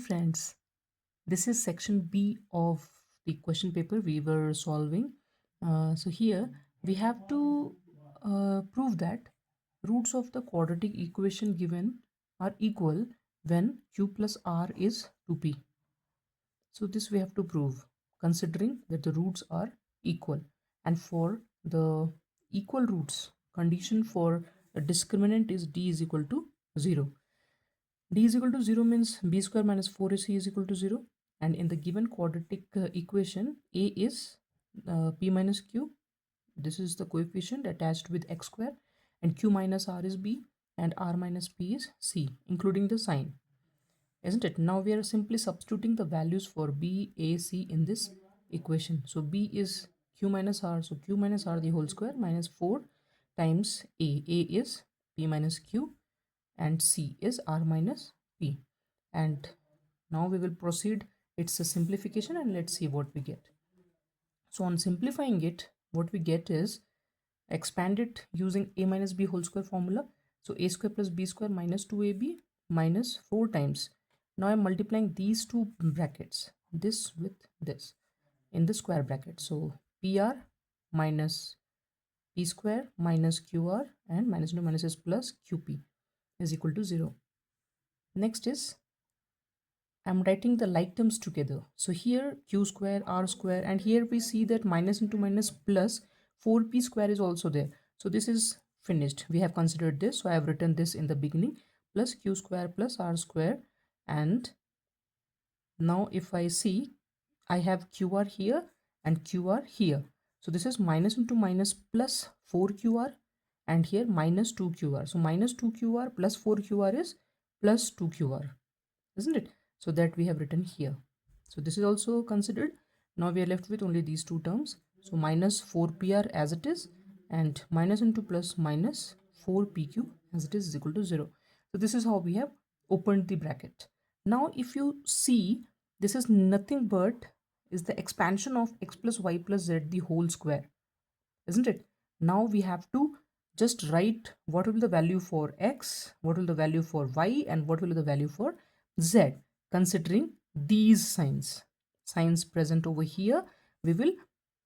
friends, this is section B of the question paper we were solving. So here we have to prove that roots of the quadratic equation given are equal when q plus r is 2p. So this we have to prove considering that the roots are equal, and for the equal roots condition for a discriminant is d is equal to 0. D is equal to 0 means b square minus 4ac is equal to 0, and in the given quadratic equation a is p minus q. This is the coefficient attached with x square, and q minus r is b and r minus p is c, including the sign, isn't it? Now we are simply substituting the values for b, a, c in this equation. So b is q minus r, so q minus r the whole square minus 4 times a is p minus q, and c is r minus p. And now we will proceed, it's a simplification, and let's see what we get. So on simplifying it, what we get is expand it using a minus b whole square formula. So a square plus b square minus 2ab minus 4 times. Now I'm multiplying these two brackets, this with this, in the square bracket. So pr minus p square minus qr, and minus into minus is plus qp is equal to 0. Next is I'm writing the like terms together. So here q square, r square, and here we see that minus into minus plus 4p square is also there. So this is finished. We have considered this. So I have written this in the beginning, plus q square plus r square. And now if I see, I have qr here and qr here. So this is minus into minus plus 4qr, and here minus 2qr. So minus 2qr plus 4qr is plus 2qr, isn't it? So that we have written here. So this is also considered. Now we are left with only these two terms. So minus 4pr as it is, and minus into plus minus 4pq as it is equal to 0. So this is how we have opened the bracket. Now if you see, this is nothing but is the expansion of x plus y plus z the whole square, isn't it? Now we have to just write what will be the value for x, what will be the value for y, and what will be the value for z, considering these signs present over here. We will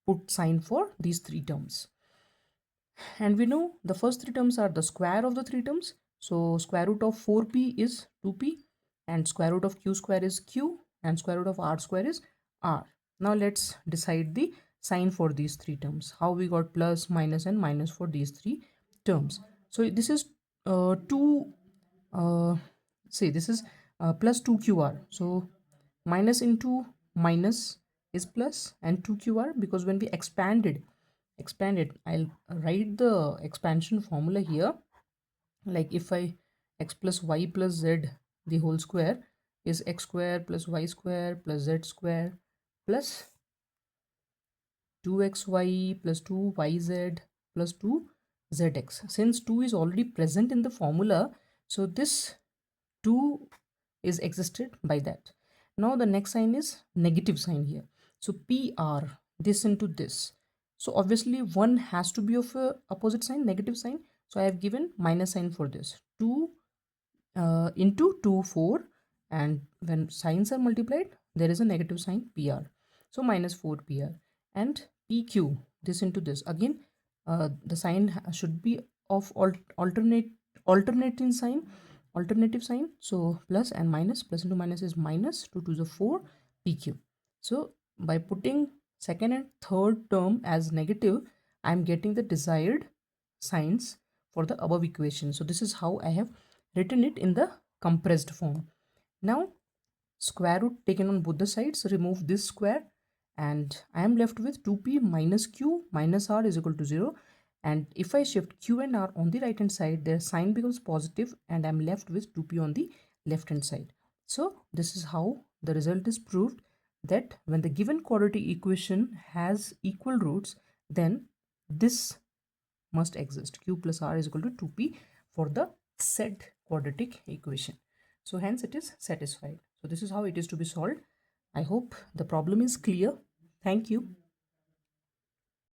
put sign for these three terms, and we know the first three terms are the square of the three terms. So square root of 4p is 2p, and square root of q square is q, and square root of r square is r. Now let's decide the sign for these three terms, how we got plus, minus, and minus for these three terms. So this is 2 say this is plus 2qr. So minus into minus is plus, and 2qr, because when we expanded, I'll write the expansion formula here. Like if I x plus y plus z the whole square is x square plus y square plus z square plus 2xy plus 2yz plus 2zx. Since 2 is already present in the formula, so this 2 is existed by that. Now the next sign is negative sign here. So pr, this into this. So obviously one has to be of a opposite sign, negative sign. So I have given minus sign for this. 2 into 2, 4, and when signs are multiplied, there is a negative sign pr. So minus 4 pr, and pq, this into this. Again, the sign should be of alternating sign, alternative sign. So plus and minus, plus into minus is minus, 2 to the 4 pq. So by putting second and third term as negative, I am getting the desired signs for the above equation. So this is how I have written it in the compressed form. Now square root taken on both the sides, remove this square, and I am left with 2p minus q minus r is equal to 0. And if I shift q and r on the right hand side, their sign becomes positive, and I'm left with 2p on the left hand side. So this is how the result is proved, that when the given quadratic equation has equal roots, then this must exist. Q plus r is equal to 2p for the said quadratic equation. So hence it is satisfied. So this is how it is to be solved. I hope the problem is clear. Thank you.